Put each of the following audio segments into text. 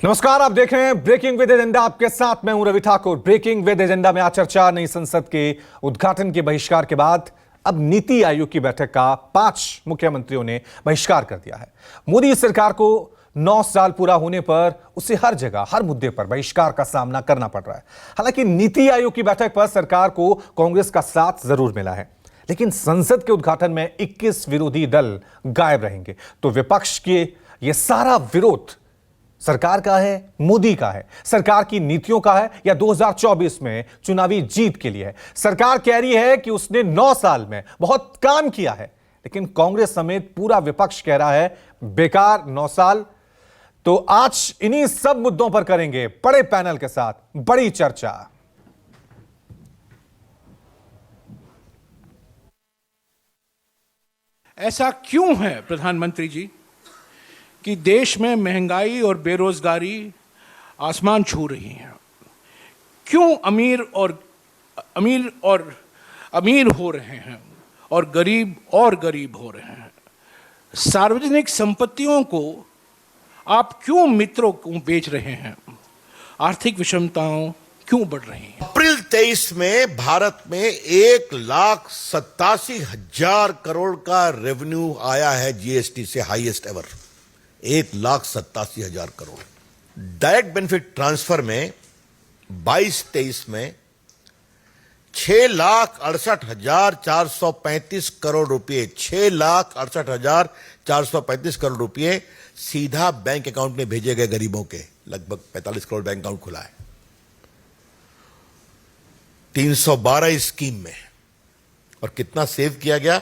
नमस्कार, आप देख रहे हैं ब्रेकिंग विद एजेंडा। आपके साथ मैं हूं Ravi Thakur. Breaking with agenda में आज चर्चा नई संसद के उद्घाटन के बहिष्कार के बाद अब नीति आयोग की बैठक का 5 मुख्यमंत्रियों ने बहिष्कार कर दिया है। मोदी सरकार को 9 साल पूरा होने पर उसे हर जगह हर मुद्दे पर बहिष्कार का सामना करना पड़ रहा है। हालांकि नीति आयोग की बैठक पर सरकार को कांग्रेस का साथ जरूर मिला है, लेकिन संसद के उद्घाटन में 21 विरोधी दल गायब रहेंगे। तो विपक्ष के यह सारा विरोध सरकार का है, मोदी का है, सरकार की नीतियों का है, या 2024 में चुनावी जीत के लिए है? सरकार कह रही है कि उसने 9 साल में बहुत काम किया है, लेकिन कांग्रेस समेत पूरा विपक्ष कह रहा है बेकार 9 साल। तो आज इन्हीं सब मुद्दों पर करेंगे बड़े पैनल के साथ बड़ी चर्चा। ऐसा क्यों है प्रधानमंत्री जी कि देश में महंगाई और बेरोजगारी आसमान छू रही है? क्यों अमीर हो रहे हैं और गरीब हो रहे हैं? सार्वजनिक संपत्तियों को आप क्यों मित्रों को बेच रहे हैं? आर्थिक विषमताओं क्यों बढ़ रही हैं? अप्रैल 23 में भारत में 1,87,000 करोड़ का रेवेन्यू आया है जीएसटी से, highest ever 1,87,000 crore. Direct benefit transfer में 22-23 में 6,68,435 करोड़ रुपए, 6,68,435 करोड़ रुपए सीधा बैंक अकाउंट में भेजे गए गरीबों के। लगभग 45 करोड़ बैंक अकाउंट खुला है 312 स्कीम में। और कितना सेव किया गया?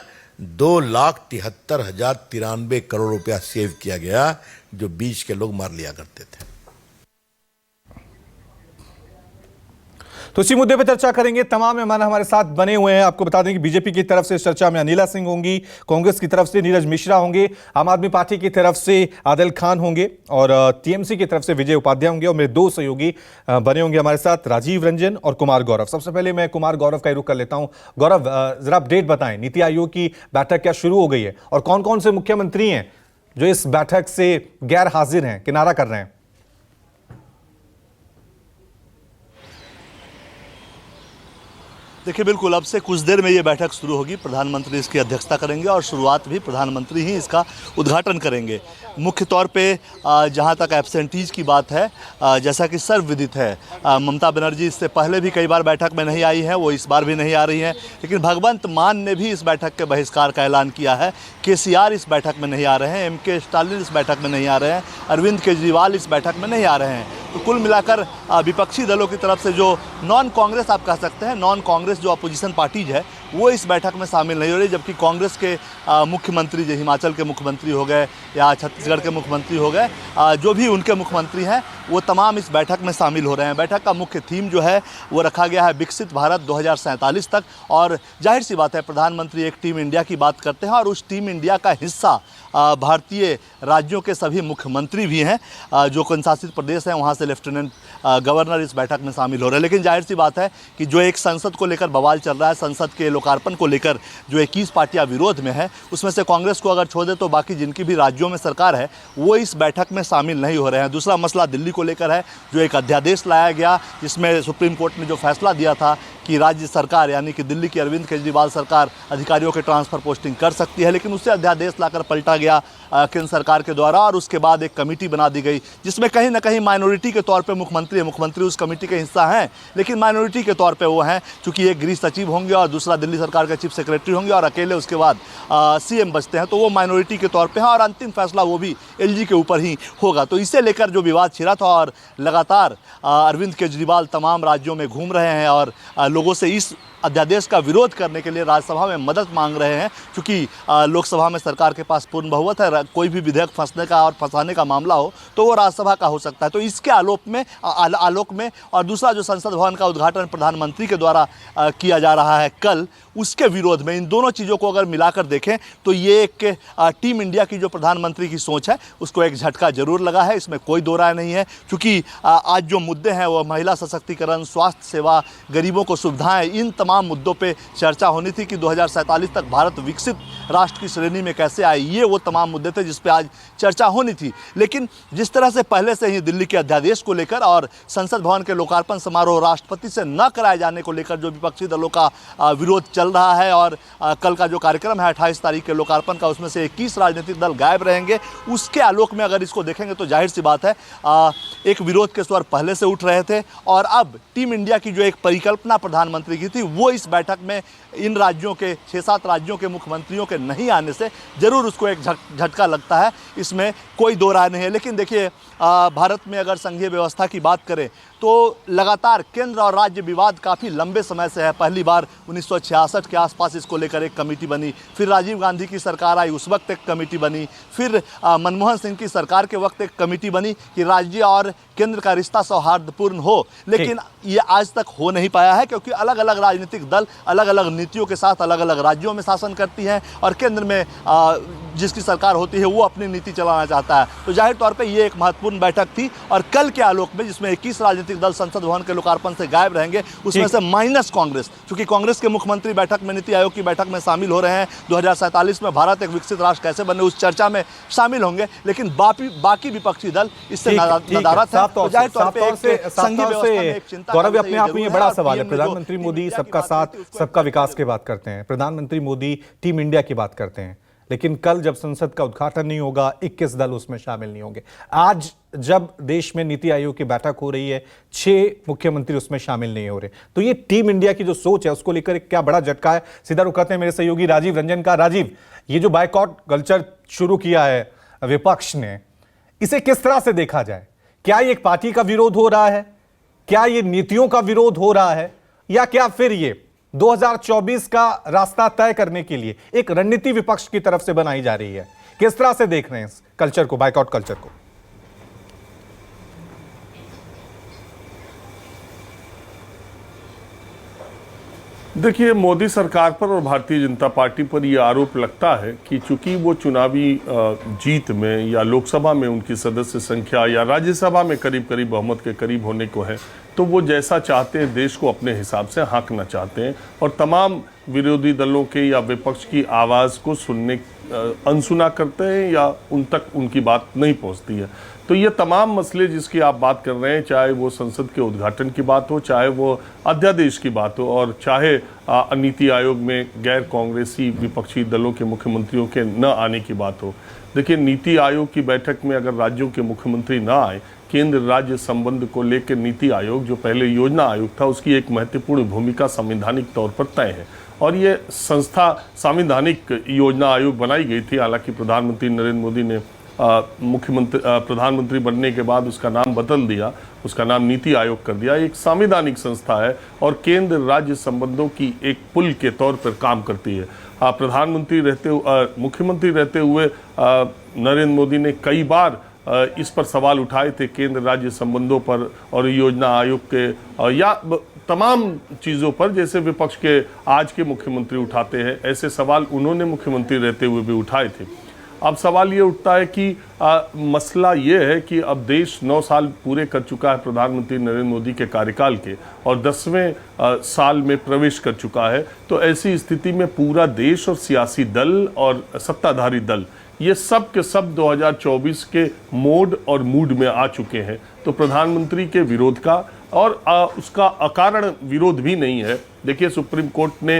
2,73,093 करोड़ रुपया सेव किया गया, जो बीच के लोग मार लिया करते थे। तो इसी मुद्दे पर चर्चा करेंगे। तमाम मेहमान हमारे साथ बने हुए हैं। आपको बता दें कि बीजेपी की तरफ से इस चर्चा में अनिला सिंह होंगी, कांग्रेस की तरफ से नीरज मिश्रा होंगे, आम आदमी पार्टी की तरफ से आदिल खान होंगे और टीएमसी की तरफ से विजय उपाध्याय होंगे। और मेरे 2 सहयोगी बने होंगे हमारे साथ, राजीव रंजन और कुमार गौरव। सबसे पहले मैं कुमार गौरव का रुख कर लेता हूं। गौरव, जरा अपडेट बताएं, नीति आयोग की बैठक क्या शुरू हो गई है और कौन कौन से मुख्यमंत्री हैं जो इस बैठक से गैर हाजिर हैं, किनारा कर रहे हैं? देखिए, बिल्कुल अब से कुछ देर में ये बैठक शुरू होगी। प्रधानमंत्री इसकी अध्यक्षता करेंगे और शुरुआत भी प्रधानमंत्री ही इसका उद्घाटन करेंगे। मुख्य तौर पे जहाँ तक एब्सेंटीज की बात है, जैसा कि सर्वविदित है, ममता बनर्जी इससे पहले भी कई बार बैठक में नहीं आई हैं, वो इस बार भी नहीं आ रही हैं। लेकिन भगवंत मान ने भी इस बैठक के बहिष्कार का ऐलान किया है। केसीआर इस बैठक में नहीं आ रहे हैं, एमके स्टालिन इस बैठक में नहीं आ रहे हैं, अरविंद केजरीवाल इस बैठक में नहीं आ रहे हैं। तो कुल मिलाकर विपक्षी दलों की तरफ से जो नॉन कांग्रेस, आप कह सकते हैं नॉन कांग्रेस जो अपोजिशन पार्टीज है, वो इस बैठक में शामिल नहीं हो रही। जबकि कांग्रेस के मुख्यमंत्री, जो हिमाचल के मुख्यमंत्री हो गए या छत्तीसगढ़ के मुख्यमंत्री हो गए, जो भी उनके मुख्यमंत्री हैं, वो तमाम इस बैठक में शामिल हो रहे हैं। बैठक का मुख्य थीम जो है वो रखा गया है विकसित भारत 2047 तक। और जाहिर सी बात है, प्रधानमंत्री एक टीम इंडिया की बात करते हैं और उस टीम इंडिया का हिस्सा भारतीय राज्यों के सभी मुख्यमंत्री भी हैं। जो केंद्रशासित प्रदेश हैं वहाँ से लेफ्टिनेंट गवर्नर इस बैठक में शामिल हो रहे हैं। लेकिन जाहिर सी बात है कि जो एक संसद को लेकर बवाल चल रहा है, संसद के लोकार्पण को लेकर जो 21 पार्टियां विरोध में है, उसमें से कांग्रेस को अगर छोड़ दे तो बाकी जिनकी भी राज्यों में सरकार है वो इस बैठक में शामिल नहीं हो रहे हैं। दूसरा मसला दिल्ली को लेकर है, जो एक अध्यादेश लाया गया जिसमें सुप्रीम कोर्ट ने जो फैसला दिया था कि राज्य सरकार यानी कि दिल्ली की अरविंद केजरीवाल सरकार अधिकारियों के ट्रांसफ़र पोस्टिंग कर सकती है, लेकिन उससे अध्यादेश लाकर पलटा गया केंद्र सरकार के द्वारा। और उसके बाद एक कमेटी बना दी गई जिसमें कहीं ना कहीं माइनॉरिटी के तौर पे मुख्यमंत्री उस कमेटी के हिस्सा हैं, लेकिन माइनॉरिटी के तौर पे वो हैं, चूँकि एक गृह सचिव होंगे और दूसरा दिल्ली सरकार के चीफ सेक्रेटरी होंगे और अकेले उसके बाद सीएम बचते हैं, तो वो माइनॉरिटी के तौर पे हैं और अंतिम फैसला वो भी एलजी के ऊपर ही होगा। तो इसे लेकर जो विवाद छिड़ा था और लगातार अरविंद केजरीवाल तमाम राज्यों में घूम रहे हैं और लोगों से इस अध्यादेश का विरोध करने के लिए राज्यसभा में मदद मांग रहे हैं। क्योंकि लोकसभा में सरकार के पास पूर्ण बहुमत है, कोई भी विधेयक फंसने का और फंसाने का मामला हो तो वो राज्यसभा का हो सकता है। तो इसके आलोक में और दूसरा जो संसद भवन का उद्घाटन प्रधानमंत्री के द्वारा किया जा रहा है कल, उसके विरोध में इन दोनों चीज़ों को अगर मिलाकर देखें तो ये एक टीम इंडिया की जो प्रधानमंत्री की सोच है उसको एक झटका जरूर लगा है, इसमें कोई दो राय नहीं है। क्योंकि आज जो मुद्दे हैं वो महिला सशक्तिकरण, स्वास्थ्य सेवा, गरीबों को सुविधाएं, इन तमाम मुद्दों पे चर्चा होनी थी कि 2047 तक भारत विकसित राष्ट्र की श्रेणी में कैसे आए, ये वो तमाम मुद्दे थे जिस पे आज चर्चा होनी थी। लेकिन जिस तरह से पहले से ही दिल्ली के अध्यादेश को लेकर और संसद भवन के लोकार्पण समारोह राष्ट्रपति से न कराए जाने को लेकर जो विपक्षी दलों का विरोध चल रहा है, और कल का जो कार्यक्रम है 28 तारीख के लोकार्पण का, उसमें से 21 राजनीतिक दल गायब रहेंगे, उसके आलोक में अगर इसको देखेंगे तो जाहिर सी बात है एक विरोध के स्वर पहले से उठ रहे थे। और अब टीम इंडिया की जो एक परिकल्पना प्रधानमंत्री की थी, वो इस बैठक में इन राज्यों के 6-7 राज्यों के मुख्यमंत्रियों के नहीं आने से जरूर उसको एक झटका लगता है, इसमें कोई दो राय नहीं है। लेकिन देखिए, भारत में अगर संघीय व्यवस्था की बात करें तो लगातार केंद्र और राज्य विवाद काफ़ी लंबे समय से है। पहली बार 1966 के आसपास इसको लेकर एक कमेटी बनी, फिर राजीव गांधी की सरकार आई, उस वक्त एक कमेटी बनी, फिर मनमोहन सिंह की सरकार के वक्त एक कमेटी बनी कि राज्य और केंद्र का रिश्ता सौहार्दपूर्ण हो। लेकिन ये आज तक हो नहीं पाया है, क्योंकि अलग अलग राजनीतिक दल अलग अलग नीतियों के साथ अलग अलग राज्यों में शासन करती हैं, और केंद्र में जिसकी सरकार होती है वो अपनी नीति चलाना चाहता है। तो जाहिर तौर पे ये एक महत्वपूर्ण बैठक थी, और कल के आलोक में जिसमें 21 राजनीतिक दल संसद भवन के लोकार्पण से गायब रहेंगे, उसमें से माइनस कांग्रेस, क्योंकि कांग्रेस के मुख्यमंत्री बैठक में, नीति आयोग की बैठक में शामिल हो रहे हैं। 2047 में भारत एक विकसित राष्ट्र कैसे बने, उस चर्चा में शामिल होंगे। लेकिन बाकी विपक्षी दल इससे नदारत है। तो जाहिर तौर पे गौरव, अपने आप में ये बड़ा सवाल है। प्रधानमंत्री मोदी सबका साथ सबका विकास की बात करते हैं, प्रधानमंत्री मोदी टीम इंडिया की बात करते हैं, लेकिन कल जब संसद का उद्घाटन नहीं होगा, 21 दल उसमें शामिल नहीं होंगे। आज जब देश में नीति आयोग की बैठक हो रही है, 6 मुख्यमंत्री उसमें शामिल नहीं हो रहे, तो ये टीम इंडिया की जो सोच है उसको लेकर एक क्या बड़ा झटका है। सीधा रुख करते हैं मेरे सहयोगी राजीव रंजन का। राजीव, ये जो बायकॉट कल्चर शुरू किया है विपक्ष ने, इसे किस तरह से देखा जाए? क्या ये एक पार्टी का विरोध हो रहा है, क्या ये नीतियों का विरोध हो रहा है, या क्या फिर ये 2024 का रास्ता तय करने के लिए एक रणनीति विपक्ष की तरफ से बनाई जा रही है? किस तरह से देख रहे हैं इस कल्चर को, बायकॉट कल्चर को? देखिए, मोदी सरकार पर और भारतीय जनता पार्टी पर यह आरोप लगता है कि चूंकि वो चुनावी जीत में या लोकसभा में उनकी सदस्य संख्या या राज्यसभा में करीब करीब बहुमत के करीब होने को है, तो वो जैसा चाहते हैं देश को अपने हिसाब से हाँकना चाहते हैं, और तमाम विरोधी दलों के या विपक्ष की आवाज़ को अनसुना करते हैं, या उन तक उनकी बात नहीं पहुंचती है। तो ये तमाम मसले जिसकी आप बात कर रहे हैं, चाहे वो संसद के उद्घाटन की बात हो, चाहे वो अध्यादेश की बात हो, और चाहे नीति आयोग में गैर कांग्रेसी विपक्षी दलों के मुख्यमंत्रियों के न आने की बात हो। देखिए, नीति आयोग की बैठक में अगर राज्यों के मुख्यमंत्री ना आए, केंद्र राज्य संबंध को लेकर नीति आयोग, जो पहले योजना आयोग था, उसकी एक महत्वपूर्ण भूमिका संवैधानिक तौर पर तय है, और ये संस्था संवैधानिक योजना आयोग बनाई गई थी। हालांकि प्रधानमंत्री नरेंद्र मोदी ने प्रधानमंत्री बनने के बाद उसका नाम बदल दिया, उसका नाम नीति आयोग कर दिया। एक संवैधानिक संस्था है और केंद्र राज्य संबंधों की एक पुल के तौर पर काम करती है। मुख्यमंत्री रहते हुए नरेंद्र मोदी ने कई बार इस पर सवाल उठाए थे, केंद्र राज्य संबंधों पर और योजना आयोग के या तमाम चीज़ों पर, जैसे विपक्ष के आज के मुख्यमंत्री उठाते हैं, ऐसे सवाल उन्होंने मुख्यमंत्री रहते हुए भी उठाए थे। अब सवाल ये उठता है कि मसला ये है कि अब देश 9 साल पूरे कर चुका है प्रधानमंत्री नरेंद्र मोदी के कार्यकाल के, और 10वें साल में प्रवेश कर चुका है। तो ऐसी स्थिति में पूरा देश और सियासी दल और सत्ताधारी दल, ये सब के सब 2024 के मोड और मूड में आ चुके हैं। तो प्रधानमंत्री के विरोध का और उसका अकारण विरोध भी नहीं है। देखिए, सुप्रीम कोर्ट ने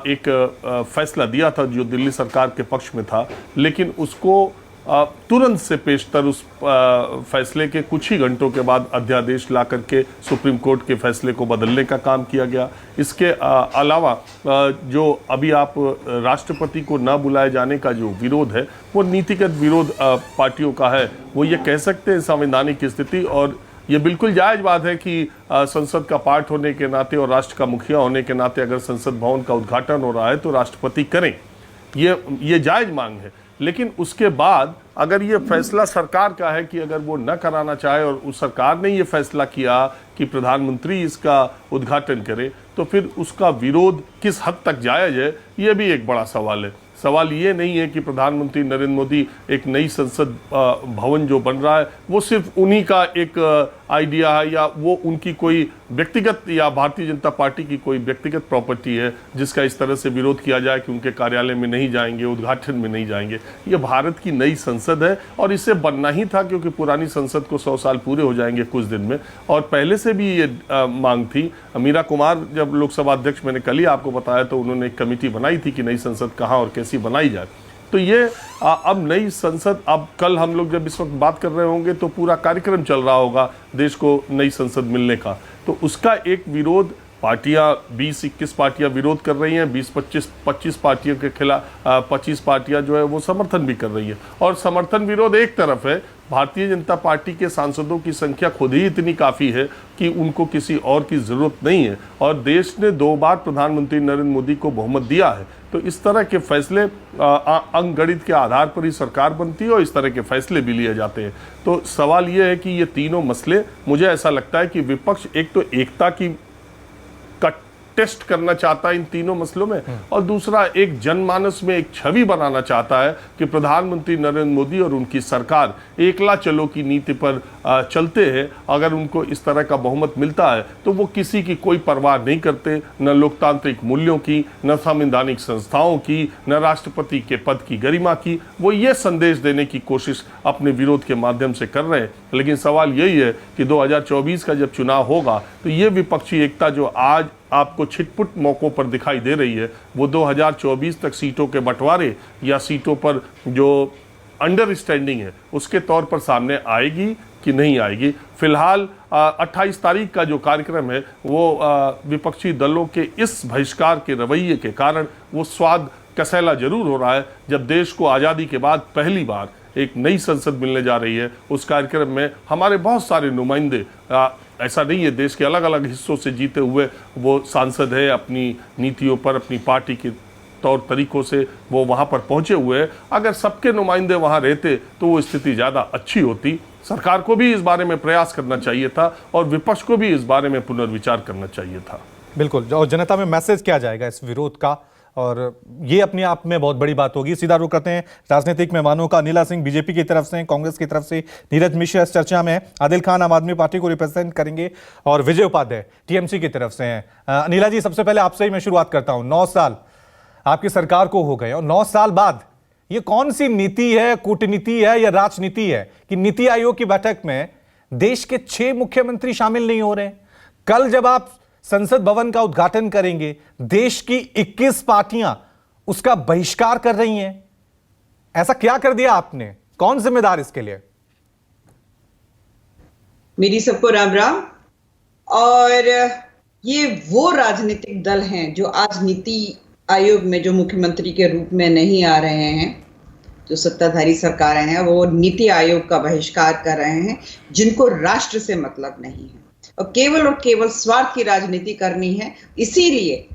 एक फैसला दिया था जो दिल्ली सरकार के पक्ष में था, लेकिन उसको तुरंत से पेशतर उस फैसले के कुछ ही घंटों के बाद अध्यादेश ला करके सुप्रीम कोर्ट के फैसले को बदलने का काम किया गया। इसके अलावा जो अभी आप राष्ट्रपति को न बुलाए जाने का जो विरोध है, वो नीतिगत विरोध पार्टियों का है। वो ये कह सकते हैं संवैधानिक स्थिति, और ये बिल्कुल जायज़ बात है कि संसद का पार्ट होने के नाते और राष्ट्र का मुखिया होने के नाते अगर संसद भवन का उद्घाटन हो रहा है तो राष्ट्रपति करें, ये जायज़ मांग है। लेकिन उसके बाद अगर ये फैसला सरकार का है कि अगर वो न कराना चाहे और उस सरकार ने ये फैसला किया कि प्रधानमंत्री इसका उद्घाटन करे, तो फिर उसका विरोध किस हद तक जायज़ है, ये भी एक बड़ा सवाल है। सवाल ये नहीं है कि प्रधानमंत्री नरेंद्र मोदी एक नई संसद भवन जो बन रहा है वो सिर्फ उन्हीं का एक आइडिया है या वो उनकी कोई व्यक्तिगत या भारतीय जनता पार्टी की कोई व्यक्तिगत प्रॉपर्टी है जिसका इस तरह से विरोध किया जाए कि उनके कार्यालय में नहीं जाएंगे, उद्घाटन में नहीं जाएंगे। ये भारत की नई संसद है और इसे बनना ही था क्योंकि पुरानी संसद को 100 साल पूरे हो जाएंगे कुछ दिन में, और पहले से भी ये मांग थी। मीरा कुमार जब लोकसभा अध्यक्ष, मैंने कल ही आपको बताया, तो उन्होंने एक कमेटी बनाई थी कि नई संसद कहाँ और कैसी बनाई जाए। तो ये अब नई संसद, अब कल हम लोग जब इस वक्त बात कर रहे होंगे तो पूरा कार्यक्रम चल रहा होगा देश को नई संसद मिलने का, तो उसका एक विरोध पार्टियां 20-21 पार्टियां विरोध कर रही हैं, 20-25 पार्टियों के खिलाफ 25 पार्टियां जो है वो समर्थन भी कर रही है। और समर्थन विरोध एक तरफ है, भारतीय जनता पार्टी के सांसदों की संख्या खुद ही इतनी काफ़ी है कि उनको किसी और की ज़रूरत नहीं है, और देश ने 2 बार प्रधानमंत्री नरेंद्र मोदी को बहुमत दिया है। तो इस तरह के फैसले अंकगणित के आधार पर ही सरकार बनती है और इस तरह के फैसले भी लिए जाते हैं। तो सवाल ये है कि ये तीनों मसले, मुझे ऐसा लगता है कि विपक्ष एक तो एकता की टेस्ट करना चाहता है इन तीनों मसलों में, और दूसरा एक जनमानस में एक छवि बनाना चाहता है कि प्रधानमंत्री नरेंद्र मोदी और उनकी सरकार एकला चलो की नीति पर चलते हैं। अगर उनको इस तरह का बहुमत मिलता है तो वो किसी की कोई परवाह नहीं करते, न लोकतांत्रिक मूल्यों की, न संवैधानिक संस्थाओं की, न राष्ट्रपति के पद की गरिमा की। वो ये संदेश देने की कोशिश अपने विरोध के माध्यम से कर रहे हैं। लेकिन सवाल यही है कि 2024 का जब चुनाव होगा तो ये विपक्षी एकता जो आज आपको छिटपुट मौकों पर दिखाई दे रही है, वो 2024 तक सीटों के बंटवारे या सीटों पर जो अंडरस्टैंडिंग है उसके तौर पर सामने आएगी कि नहीं आएगी। फिलहाल 28 तारीख का जो कार्यक्रम है वो विपक्षी दलों के इस बहिष्कार के रवैये के कारण वो स्वाद कसैला जरूर हो रहा है। जब देश को आज़ादी के बाद पहली बार एक नई संसद मिलने जा रही है, उस कार्यक्रम में हमारे बहुत सारे नुमाइंदे, ऐसा नहीं है देश के अलग अलग हिस्सों से जीते हुए वो सांसद है, अपनी नीतियों पर, अपनी पार्टी के तौर तरीकों से वो वहाँ पर पहुँचे हुए हैं। अगर सबके नुमाइंदे वहाँ रहते तो वो स्थिति ज़्यादा अच्छी होती। सरकार को भी इस बारे में प्रयास करना चाहिए था और विपक्ष को भी इस बारे में पुनर्विचार करना चाहिए था। बिल्कुल, और जनता में मैसेज क्या जाएगा इस विरोध का, और ये अपने आप में बहुत बड़ी बात होगी। सीधा रुख करते हैं राजनीतिक मेहमानों का। नीला सिंह बीजेपी की तरफ से, कांग्रेस की तरफ से नीरज मिश्र इस चर्चा में, आदिल खान आम आदमी पार्टी को रिप्रेजेंट करेंगे, और विजय उपाध्याय टीएमसी की तरफ से हैं। नीला जी, सबसे पहले आपसे ही मैं शुरुआत करता हूं। 9 साल आपकी सरकार को हो गए और 9 साल बाद ये कौन सी नीति है, कूटनीति है या राजनीति है कि नीति आयोग की बैठक में देश के 6 मुख्यमंत्री शामिल नहीं हो रहे? कल जब आप संसद भवन का उद्घाटन करेंगे, देश की 21 पार्टियां उसका बहिष्कार कर रही हैं। ऐसा क्या कर दिया आपने? कौन जिम्मेदार इसके लिए? मेरी सबको राम राम। और ये वो राजनीतिक दल हैं जो आज नीति आयोग में जो मुख्यमंत्री के रूप में नहीं आ रहे हैं, जो सत्ताधारी सरकारें हैं, वो नीति आयोग का बहिष्कार कर रहे हैं, जिनको राष्ट्र से मतलब नहीं है और केवल स्वार्थ की राजनीति करनी है। इसीलिए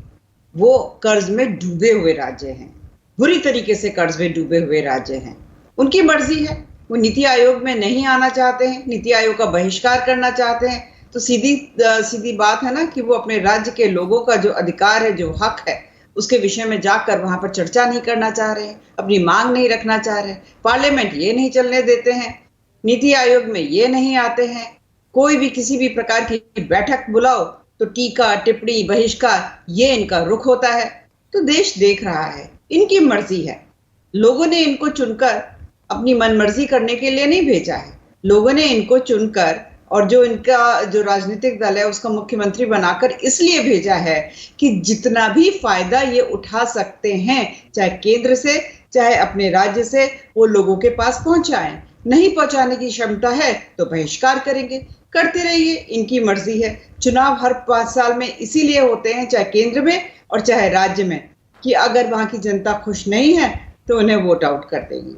वो कर्ज में डूबे हुए राज्य हैं, बुरी तरीके से कर्ज में डूबे हुए राज्य हैं। उनकी मर्जी है, वो नीति आयोग में नहीं आना चाहते हैं, नीति आयोग का बहिष्कार करना चाहते हैं, तो सीधी बात है ना कि वो अपने राज्य के लोगों का जो अधिकार है, जो हक है, उसके विषय में जाकर वहां पर चर्चा नहीं करना चाह रहे हैं, अपनी मांग नहीं रखना चाह रहे। पार्लियामेंट ये नहीं चलने देते हैं, नीति आयोग में ये नहीं आते हैं। कोई भी किसी भी प्रकार की बैठक बुलाओ तो टीका टिप्पणी बहिष्कार, ये इनका रुख होता है। तो देश देख रहा है, इनकी मर्जी है। लोगों ने इनको चुनकर अपनी मनमर्जी करने के लिए नहीं भेजा है। लोगों ने इनको चुनकर और जो इनका जो राजनीतिक दल है उसका मुख्यमंत्री बनाकर इसलिए भेजा है कि जितना भी फायदा ये उठा सकते हैं, चाहे केंद्र से चाहे अपने राज्य से, वो लोगों के पास पहुंचाएं। नहीं पहुंचाने की क्षमता है तो बहिष्कार करेंगे, करते रहिए, इनकी मर्जी है। चुनाव हर 5 साल में इसीलिए होते हैं, चाहे केंद्र में और चाहे राज्य में, कि अगर वहां की जनता खुश नहीं है तो उन्हें वोट आउट कर देगी।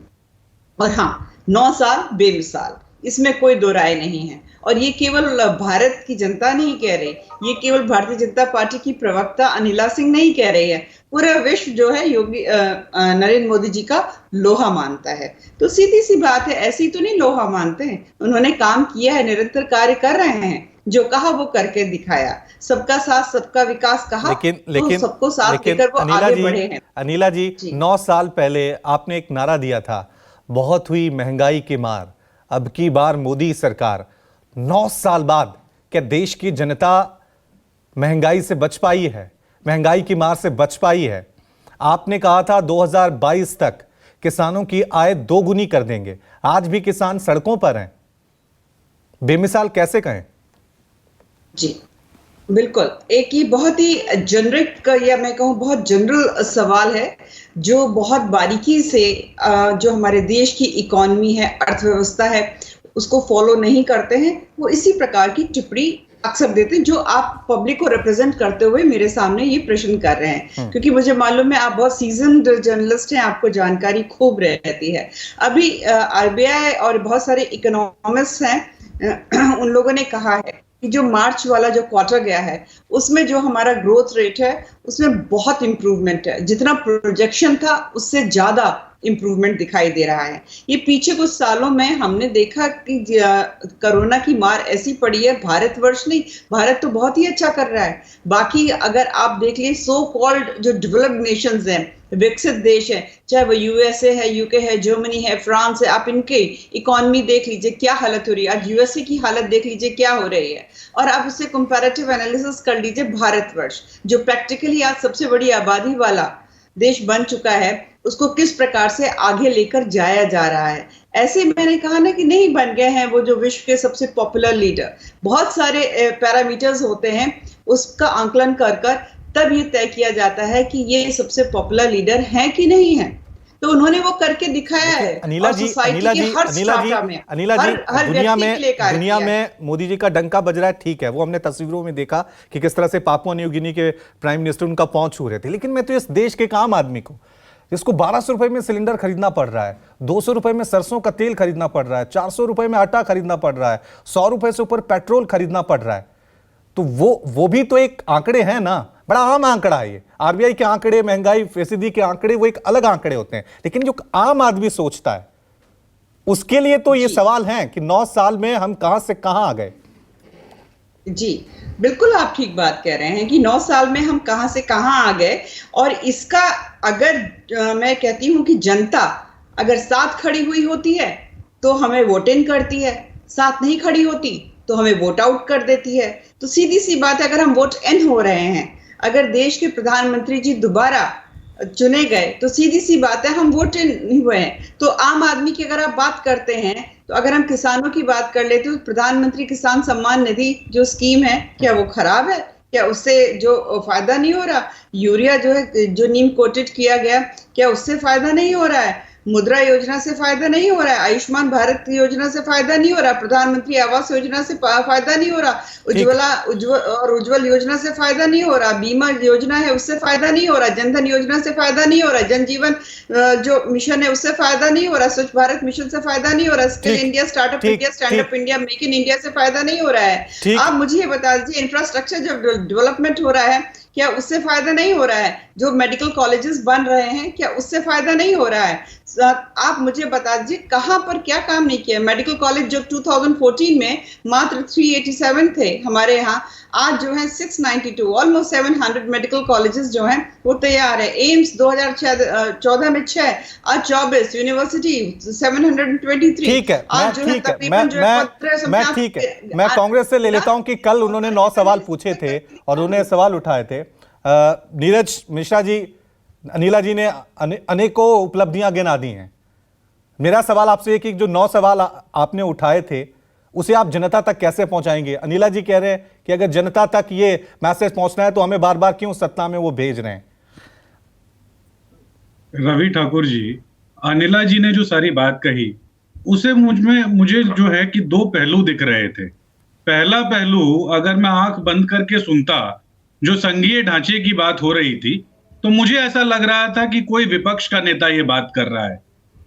और हाँ, 9 साल बेमिसाल, इसमें कोई दो राय नहीं है। और ये केवल भारत की जनता नहीं कह रही, ये केवल भारतीय जनता पार्टी की प्रवक्ता अनिला सिंह नहीं कह रही है, पूरा विश्व जो है योगी नरेंद्र मोदी जी का लोहा मानता है। तो सीधी सी बात है, ऐसी तो नहीं लोहा मानते हैं, उन्होंने काम किया है, निरंतर कार्य कर रहे हैं। जो कहा वो करके दिखाया। सबका साथ सबका विकास कहा, तो सबको साथ लेकर वो आगे बढ़े हैं। अनिला जी 9 साल पहले आपने एक नारा दिया था, बहुत हुई महंगाई की मार, अब की बार मोदी सरकार। 9 साल बाद क्या देश की जनता महंगाई से बच पाई है, महंगाई की मार से बच पाई है? आपने कहा था 2022 तक किसानों की आय 2 गुनी कर देंगे, आज भी किसान सड़कों पर हैं। बेमिसाल कैसे कहें? जी बिल्कुल, एक ही बहुत ही जेनरिक या मैं कहूँ बहुत जनरल सवाल है, जो बहुत बारीकी से जो हमारे देश की इकोनॉमी है, अर्थव्यवस्था है, उसको फॉलो नहीं करते हैं। वो इसी प्रकार की टिप्पणी अक्सर देते हैं, जो आप पब्लिक को रिप्रेजेंट करते हुए मेरे सामने ये प्रश्न कर रहे हैं, क्योंकि मुझे मालूम है आप बहुत सीजन्ड जर्नलिस्ट हैं, आपको जानकारी खूब रहती है। अभी आरबीआई और बहुत सारे इकोनॉमिस्ट हैं, उन लोगों ने कहा है कि जो मार्च वाला जो क्वार्टर गया है, उसमें जो हमारा ग्रोथ रेट है उसमें बहुत इंप्रूवमेंट है, जितना प्रोजेक्शन था उससे ज्यादा इंप्रूवमेंट दिखाई दे रहा है। ये पीछे कुछ सालों में हमने देखा कि कोरोना की मार ऐसी पड़ी है, भारतवर्ष नहीं, भारत तो बहुत ही अच्छा कर रहा है। बाकी अगर आप देख लें सो कॉल्ड जो डेवलप्ड नेशंस हैं, विकसित देश है, चाहे वो यूएसए है, यूके है, जर्मनी है, फ्रांस है, आप इनके इकोनॉमी देख लीजिए क्या हालत हो रही है। आज यूएसए की हालत देख लीजिए क्या हो रही है, और आप उससे कंपैरेटिव एनालिसिस कर लीजिए भारतवर्ष, जो प्रैक्टिकली आज सबसे बड़ी आबादी वाला देश बन चुका है, उसको किस प्रकार से आगे लेकर जाया जा रहा है। ऐसे मैंने कहा ना कि नहीं बन गए हैं वो जो विश्व के सबसे पॉपुलर लीडर। बहुत सारे पैरामीटर्स होते हैं, उसका आंकलन कर कर तब ये तय किया जाता है कि ये सबसे पॉपुलर लीडर हैं कि नहीं है। तो उन्होंने वो करके दिखाया है। अनिला जी दुनिया में मोदी जी का डंका बज रहा है, ठीक है, वो हमने तस्वीरों में देखा कि किस तरह से पापुआ न्यू गिनी के प्राइम मिनिस्टर उनका पांव छू रहे थे। लेकिन मैं तो इस देश के एक आम आदमी को, जिसको 1200 रुपए में सिलेंडर खरीदना पड़ रहा है, 200 रुपए में सरसों का तेल खरीदना पड़ रहा है, 400 रुपए में आटा खरीदना पड़ रहा है, 100 रुपए से ऊपर पेट्रोल खरीदना पड़ रहा है, तो वो भी तो एक आंकड़े हैं ना, बड़ा आम आंकड़ा है ये। आरबीआई के आंकड़े, महंगाई फीसदी के आंकड़े वो एक अलग आंकड़े होते हैं, लेकिन जो आम आदमी सोचता है उसके लिए तो ये सवाल है कि 9 साल में हम कहां से कहां आ गए। जी बिल्कुल, आप ठीक बात कह रहे हैं कि 9 साल में हम कहां से कहां आ गए। और इसका अगर मैं कहती हूं कि जनता अगर साथ खड़ी हुई होती है तो हमें वोट इन करती है, साथ नहीं खड़ी होती तो हमें वोट आउट कर देती है। तो सीधी सी बात है, अगर हम वोट इन हो रहे हैं, अगर देश के प्रधानमंत्री जी दोबारा चुने गए, तो सीधी सी बात है हम वोट इन हुए हैं। तो आम आदमी की अगर आप बात करते हैं, तो अगर हम किसानों की बात कर लेते तो प्रधानमंत्री किसान सम्मान निधि जो स्कीम है, क्या वो खराब है? क्या उससे जो फायदा नहीं हो रहा? यूरिया जो है, जो नीम कोटेड किया गया, क्या उससे फायदा नहीं हो रहा है? मुद्रा योजना से फायदा नहीं हो रहा है, आयुष्मान भारत योजना से फायदा नहीं हो रहा, प्रधानमंत्री आवास योजना से फायदा नहीं हो रहा, उज्ज्वल योजना से फायदा नहीं हो रहा, बीमा योजना है उससे फायदा नहीं हो रहा, जनधन योजना से फायदा नहीं हो रहा, जन जीवन जो मिशन है उससे फायदा नहीं हो रहा, स्वच्छ भारत मिशन से फायदा नहीं हो रहा, skill India, startup India, stand up India, make in India से फायदा नहीं हो रहा है। आप मुझे ये बता दीजिए, इंफ्रास्ट्रक्चर जो डेवलपमेंट हो रहा है, क्या उससे फायदा नहीं हो रहा है? जो मेडिकल कॉलेजेस बन रहे हैं, क्या उससे फायदा नहीं हो रहा है? आप मुझे बता दीजिए कहां पर क्या काम नहीं किया। मेडिकल कॉलेज जो 2014 में मात्र 387 थे हमारे यहाँ, आज जो है 692, ऑलमोस्ट 700 मेडिकल कॉलेजेस जो हैं वो तैयार है। एम्स 2014 में 6, आज 24, यूनिवर्सिटी 723। ठीक है, मैं कांग्रेस से ले लेता हूं कि कल उन्होंने 9 सवाल पूछे थे और उन्हें सवाल उठाए थे। नीरज मिश्रा जी, अनिला जी ने अनेकों उपलब्धियां गिना दी हैं। मेरा सवाल आपसे कि जो 9 सवाल आपने उठाए थे उसे आप जनता तक कैसे पहुंचाएंगे? अनिला जी कह रहे हैं कि अगर जनता तक ये मैसेज पहुंचना है तो हमें बार बार क्यों सत्ता में वो भेज रहे हैं? रवि ठाकुर जी, अनिला जी ने जो सारी बात कही उसे मुझे जो है कि 2 पहलू दिख रहे थे। पहला पहलू, अगर मैं आंख बंद करके सुनता, जो संघीय ढांचे की बात हो रही थी, तो मुझे ऐसा लग रहा था कि कोई विपक्ष का नेता ये बात कर रहा है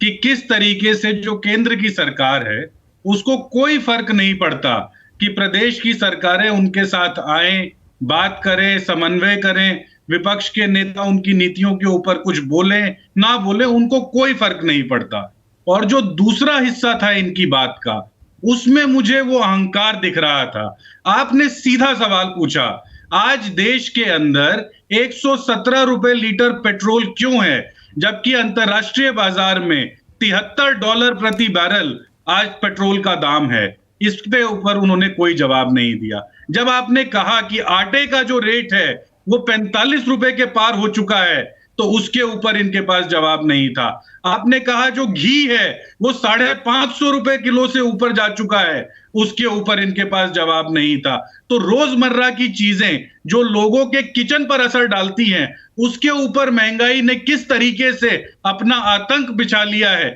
कि किस तरीके से जो केंद्र की सरकार है उसको कोई फर्क नहीं पड़ता कि प्रदेश की सरकारें उनके साथ आए, बात करें, समन्वय करें, विपक्ष के नेता उनकी नीतियों के ऊपर कुछ बोले ना बोले, उनको कोई फर्क नहीं पड़ता। और जो दूसरा हिस्सा था इनकी बात का, उसमें मुझे वो अहंकार दिख रहा था। आपने सीधा सवाल पूछा, आज देश के अंदर 117 रुपए लीटर पेट्रोल क्यों है, जबकि अंतरराष्ट्रीय बाजार में $73 प्रति बैरल आज पेट्रोल का दाम है। इस पे ऊपर उन्होंने कोई जवाब नहीं दिया। जब आपने कहा कि आटे का जो रेट है वो 45 रुपए के पार हो चुका है, तो उसके ऊपर इनके पास जवाब नहीं था। आपने कहा जो घी है वो 550 रुपए किलो से ऊपर जा चुका है, उसके ऊपर इनके पास जवाब नहीं था। तो रोजमर्रा की चीजें जो लोगों के किचन पर असर डालती हैं, उसके ऊपर महंगाई ने किस तरीके से अपना आतंक बिछा लिया है,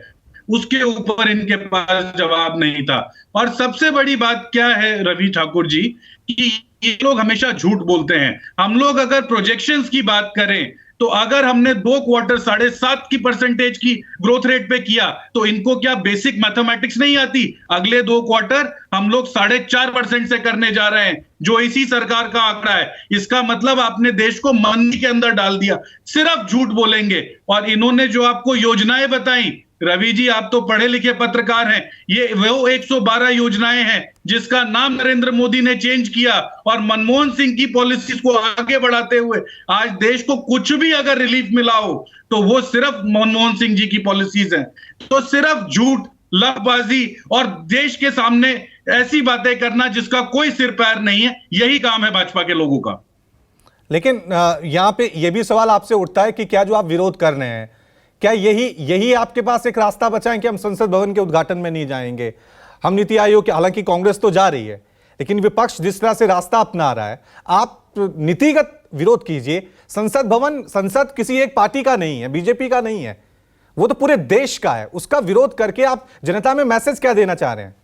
उसके ऊपर इनके पास जवाब नहीं था। और सबसे बड़ी बात क्या है रवि ठाकुर जी, कि ये लोग हमेशा झूठ बोलते हैं। हम लोग अगर प्रोजेक्शंस की बात करें, तो अगर हमने 2 क्वार्टर 7.5% की ग्रोथ रेट पे किया, तो इनको क्या बेसिक मैथमेटिक्स नहीं आती? अगले 2 क्वार्टर हम लोग 4.5% से करने जा रहे हैं, जो इसी सरकार का आंकड़ा है। इसका मतलब आपने देश को मंदी के अंदर डाल दिया। सिर्फ झूठ बोलेंगे। और इन्होंने जो आपको योजनाएं बताई, रवि जी आप तो पढ़े लिखे पत्रकार हैं, ये वो 112 योजनाएं हैं जिसका नाम नरेंद्र मोदी ने चेंज किया, और मनमोहन सिंह की पॉलिसीज को आगे बढ़ाते हुए आज देश को कुछ भी अगर रिलीफ मिला हो, तो वो सिर्फ मनमोहन सिंह जी की पॉलिसीज हैं। तो सिर्फ झूठ, लफबाजी और देश के सामने ऐसी बातें करना जिसका कोई सिर पैर नहीं है, यही काम है भाजपा के लोगों का। लेकिन यहां पे यह भी सवाल आपसे उठता है कि क्या जो आप विरोध कर रहे हैं, क्या यही आपके पास एक रास्ता बचा है कि हम संसद भवन के उद्घाटन में नहीं जाएंगे, हम नीति आयोग के, हालांकि कांग्रेस तो जा रही है, लेकिन विपक्ष जिस तरह से रास्ता अपना रहा है, आप नीतिगत विरोध कीजिए। संसद किसी एक पार्टी का नहीं है, बीजेपी का नहीं है, वो तो पूरे देश का है। उसका विरोध करके आप जनता में मैसेज क्या देना चाह रहे हैं?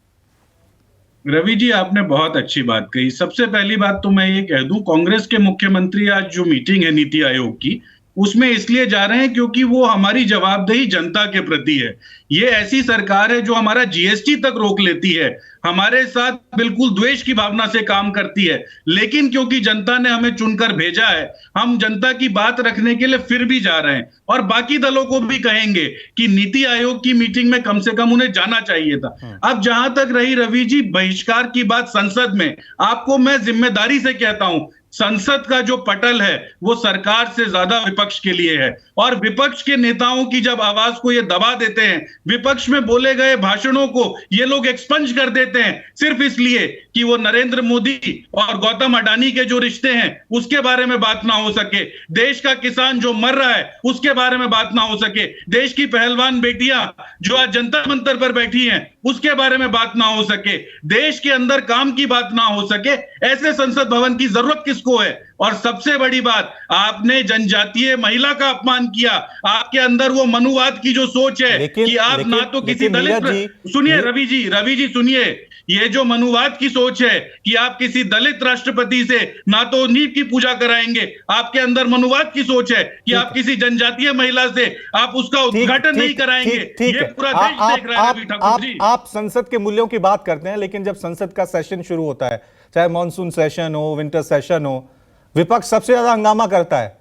रवि जी आपने बहुत अच्छी बात कही। सबसे पहली बात तो मैं ये कह दूं, कांग्रेस के मुख्यमंत्री आज जो मीटिंग है नीति आयोग की, उसमें इसलिए जा रहे हैं क्योंकि वो हमारी जवाबदेही जनता के प्रति है। ये ऐसी सरकार है जो हमारा जीएसटी तक रोक लेती है, हमारे साथ बिल्कुल द्वेष की भावना से काम करती है, लेकिन क्योंकि जनता ने हमें चुनकर भेजा है, हम जनता की बात रखने के लिए फिर भी जा रहे हैं। और बाकी दलों को भी कहेंगे कि नीति आयोग की मीटिंग में कम से कम उन्हें जाना चाहिए था। अब जहां तक रही रवि जी बहिष्कार की बात संसद में, आपको मैं जिम्मेदारी से कहता हूं, संसद का जो पटल है वो सरकार से ज्यादा विपक्ष के लिए है। और विपक्ष के नेताओं की जब आवाज को ये दबा देते हैं, विपक्ष में बोले गए भाषणों को ये लोग एक्सपंज कर देते हैं, सिर्फ इसलिए कि वो नरेंद्र मोदी और गौतम अडानी के जो रिश्ते हैं उसके बारे में बात ना हो सके, देश का किसान जो मर रहा है उसके बारे में बात ना हो सके, देश की पहलवान बेटियां जो आज जंतर मंतर पर बैठी हैं उसके बारे में बात ना हो सके, देश के अंदर काम की बात ना हो सके, ऐसे संसद भवन की जरूरत किसको है? और सबसे बड़ी बात, आपने जनजातीय महिला का अपमान किया। आपके अंदर वो मनुवाद की जो सोच है कि आप ना तो किसी दलित, सुनिए रवि जी सुनिए, ये जो मनुवाद की सोच है कि आप किसी दलित राष्ट्रपति से ना तो नींव की पूजा कराएंगे, आपके अंदर मनुवाद की सोच है कि आप किसी जनजातीय महिला से आप उसका उद्घाटन नहीं कराएंगे। ये पूरा देश देख रहा है रवि ठाकुर जी। आप संसद के मूल्यों की बात करते हैं, लेकिन जब संसद का सेशन शुरू होता है, चाहे मॉनसून सेशन हो, विंटर सेशन हो, विपक्ष सबसे ज्यादा हंगामा करता है,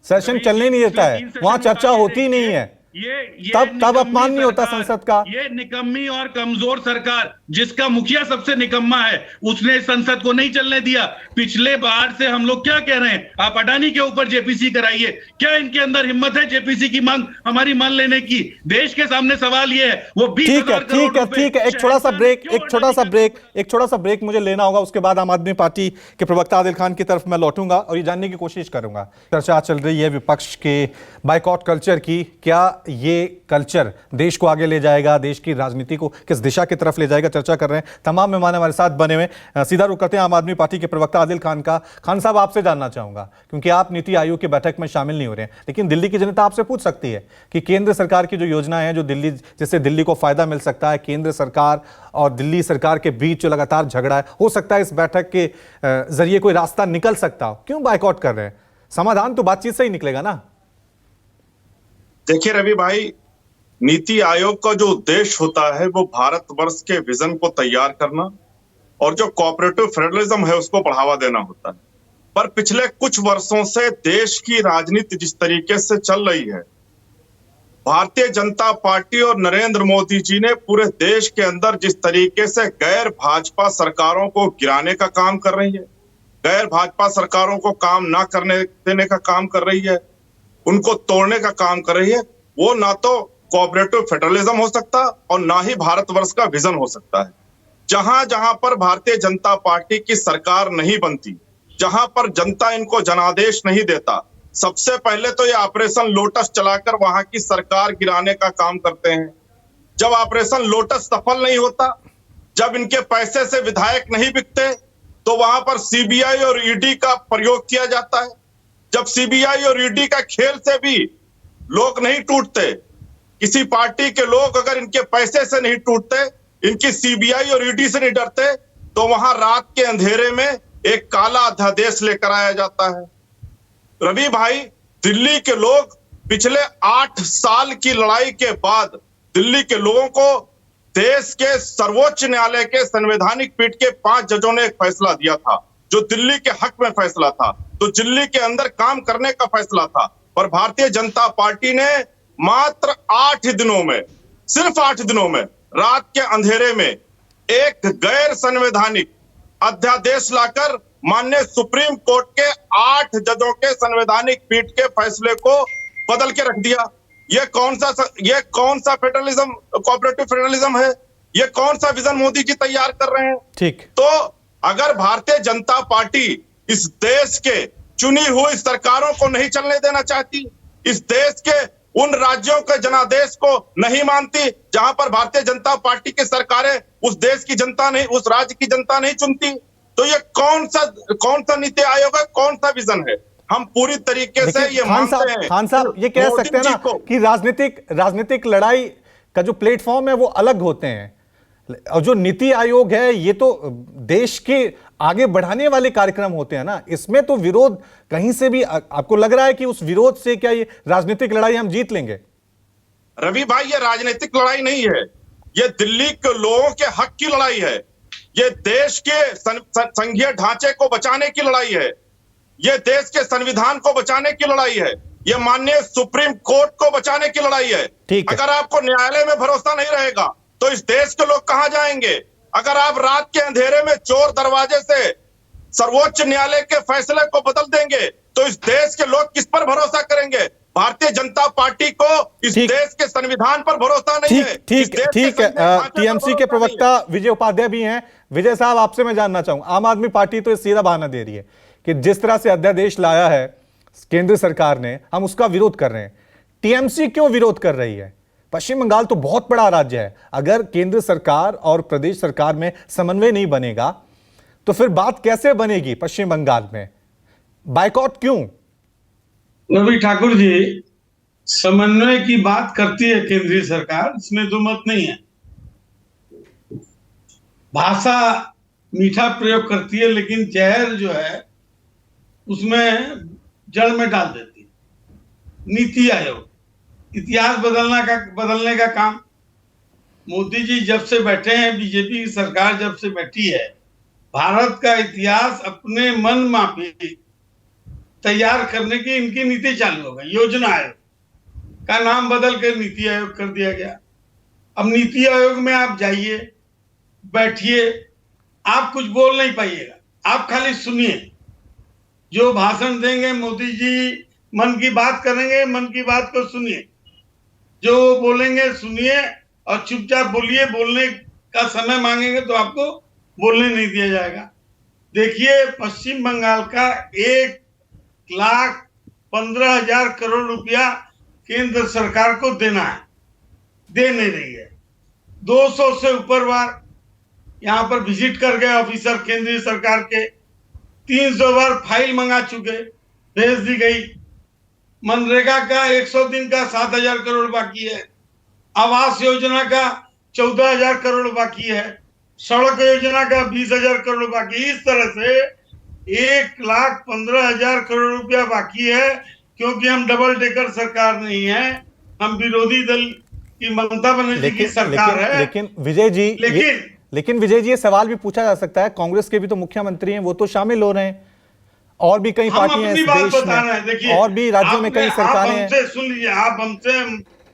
सेशन चलने नहीं देता है, वहां चर्चा होती नहीं है, तब अपमान नहीं होता संसद का। ये निकम्मी और कमजोर सरकार जिसका मुखिया सबसे निकम्मा है, उसने संसद को नहीं चलने दिया। पिछले बार से हम लोग क्या कह रहे हैं, आप अडानी के ऊपर जेपीसी कराइए, क्या इनके अंदर हिम्मत है जेपीसी की मांग हमारी मान लेने की? देश के सामने सवाल ये है, वो 20,000 करोड़ रुपए। एक छोटा सा ब्रेक मुझे लेना होगा, उसके बाद आम आदमी पार्टी के प्रवक्ता आदिल खान की तरफ मैं लौटूंगा और ये जानने की कोशिश करूंगा। चर्चा चल रही है विपक्ष के बाइकॉट कल्चर की, क्या ये कल्चर देश को आगे ले जाएगा, देश की राजनीति को किस दिशा की तरफ ले जाएगा? चर्चा कर रहे हैं तमाम मेहमान हमारे साथ बने हुए। सीधा रुख करते हैं आम आदमी पार्टी के प्रवक्ता आदिल खान का। खान साहब, आपसे जानना चाहूंगा, क्योंकि आप नीति आयोग की बैठक में शामिल नहीं हो रहे हैं, लेकिन दिल्ली की जनता आपसे पूछ सकती है कि केंद्र सरकार की जो योजनाएं हैं, जो दिल्ली, जिससे दिल्ली को फायदा मिल सकता है, केंद्र सरकार और दिल्ली सरकार के बीच जो लगातार झगड़ा है, हो सकता है इस बैठक के जरिए कोई रास्ता निकल सकता हो, क्यों बाइकआउट कर रहे हैं? समाधान तो बातचीत से ही निकलेगा ना। देखिए रवि भाई, नीति आयोग का जो उद्देश्य होता है वो भारतवर्ष के विजन को तैयार करना और जो कोऑपरेटिव फेडरलिज्म है उसको बढ़ावा देना होता है। पर पिछले कुछ वर्षों से देश की राजनीति जिस तरीके से चल रही है, भारतीय जनता पार्टी और नरेंद्र मोदी जी ने पूरे देश के अंदर जिस तरीके से गैर भाजपा सरकारों को गिराने का काम कर रही है, गैर भाजपा सरकारों को काम ना करने देने का काम कर रही है, उनको तोड़ने का काम कर रही है, वो ना तो कोऑपरेटिव फेडरलिज्म हो सकता और ना ही भारतवर्ष का विजन हो सकता है। जहां जहां पर भारतीय जनता पार्टी की सरकार नहीं बनती, जहां पर जनता इनको जनादेश नहीं देता, सबसे पहले तो ये ऑपरेशन लोटस चलाकर वहां की सरकार गिराने का काम करते हैं। जब ऑपरेशन लोटस सफल नहीं होता, जब इनके पैसे से विधायक नहीं बिकते, तो वहां पर सीबीआई और ईडी का प्रयोग किया जाता है। जब सीबीआई और ईडी का खेल से भी लोग नहीं टूटते, किसी पार्टी के लोग अगर इनके पैसे से नहीं टूटते, इनकी सीबीआई और ईडी से नहीं डरते, तो वहां रात के अंधेरे में एक काला अध्यादेश लेकर आया जाता है। रवि भाई, दिल्ली के लोग पिछले 8 साल की लड़ाई के बाद दिल्ली के लोगों को देश के सर्वोच्च न्यायालय के संवैधानिक पीठ के 5 जजों ने एक फैसला दिया था, जो दिल्ली के हक में फैसला था, तो दिल्ली के अंदर काम करने का फैसला था। और भारतीय जनता पार्टी ने मात्र 8 दिनों में, सिर्फ 8 दिनों में, रात के अंधेरे में एक गैर संवैधानिक अध्यादेश लाकर माननीय सुप्रीम कोर्ट के 8 जजों के संवैधानिक पीठ के फैसले को बदल के रख दिया। ये कौन सा फेडरलिज्म, कोऑपरेटिव फेडरलिज्म है? ये कौन सा विजन मोदी जी तैयार कर रहे हैं? ठीक। तो अगर भारतीय जनता पार्टी इस देश के चुनी हुई सरकारों को नहीं चलने देना चाहती, इस देश के उन राज्यों के जनादेश को नहीं मानती जहां पर भारतीय जनता पार्टी की सरकारें उस देश की जनता नहीं, उस राज्य की जनता नहीं चुनती, तो ये कौन सा नीति आयोग है, कौन सा विजन है? हम पूरी तरीके से ये मानते हैं। खान साहब, ये कह सकते हैं ना कि राजनीतिक लड़ाई का जो प्लेटफॉर्म है वो अलग होते हैं, और जो नीति आयोग है ये तो देश के आगे बढ़ाने वाले कार्यक्रम होते हैं ना। इसमें तो विरोध कहीं से भी, आपको लग रहा है कि उस विरोध से क्या ये राजनीतिक लड़ाई हम जीत लेंगे? रवि भाई, ये राजनीतिक लड़ाई नहीं है, ये दिल्ली के लोगों के हक की लड़ाई है, ये देश के संघीय ढांचे को बचाने की लड़ाई है, ये देश के संविधान को बचाने की लड़ाई है, ये माननीय सुप्रीम कोर्ट को बचाने की लड़ाई है। अगर आपको न्यायालय में भरोसा नहीं रहेगा तो इस देश के लोग कहां जाएंगे? अगर आप रात के अंधेरे में चोर दरवाजे से सर्वोच्च न्यायालय के फैसले को बदल देंगे तो इस देश के लोग किस पर भरोसा करेंगे? भारतीय जनता पार्टी को इस देश के संविधान पर भरोसा नहीं है। ठीक है। टीएमसी के प्रवक्ता विजय उपाध्याय भी हैं। विजय साहब, आपसे मैं जानना चाहूंगा, आम आदमी पार्टी तो सीधा बहाना दे रही है कि जिस तरह से अध्यादेश लाया है केंद्र सरकार ने, हम उसका विरोध कर रहे हैं। टीएमसी क्यों विरोध कर रही है? पश्चिम बंगाल तो बहुत बड़ा राज्य है, अगर केंद्र सरकार और प्रदेश सरकार में समन्वय नहीं बनेगा तो फिर बात कैसे बनेगी पश्चिम बंगाल में? बायकॉट क्यों? रवि ठाकुर जी, समन्वय की बात करती है केंद्रीय सरकार, इसमें दो मत नहीं है। भाषा मीठा प्रयोग करती है, लेकिन जहर जो है उसमें जड़ में डाल देती है। नीति आयोग इतिहास बदलने का काम मोदी जी जब से बैठे हैं, बीजेपी की सरकार जब से बैठी है, भारत का इतिहास अपने मन माफी तैयार करने की इनकी नीति चालू हो गई। योजना आयोग का नाम बदल कर नीति आयोग कर दिया गया। अब नीति आयोग में आप जाइए, बैठिए, आप कुछ बोल नहीं पाइएगा, आप खाली सुनिए। जो भाषण देंगे मोदी जी, मन की बात करेंगे, मन की बात को सुनिए, जो बोलेंगे सुनिए और चुपचाप बोलिए। बोलने का समय मांगेंगे तो आपको बोलने नहीं दिया जाएगा। देखिए, पश्चिम बंगाल का 1,15,000 करोड़ रुपया केंद्र सरकार को देना है, दे नहीं रही है। 200 से ऊपर बार यहाँ पर विजिट कर गए ऑफिसर केंद्रीय सरकार के, 300 बार फाइल मंगा चुके, भेज दी गई। मनरेगा का 100 दिन का 7,000 करोड़ बाकी है, आवास योजना का 14,000 करोड़ बाकी है, सड़क योजना का 20,000 करोड़ बाकी। इस तरह से 1,15,000 करोड़ रुपया बाकी है, क्योंकि हम डबल डेकर सरकार नहीं है, हम विरोधी दल की ममता बनर्जी की सरकार है। लेकिन विजय जी, ये सवाल भी पूछा जा सकता है, कांग्रेस के भी तो मुख्यमंत्री हैं, वो तो शामिल हो रहे हैं, और भी कई पार्टियां हैं इस देश में, और भी राज्यों में कई सरकारें हैं। सुन लीजिए, आप हमसे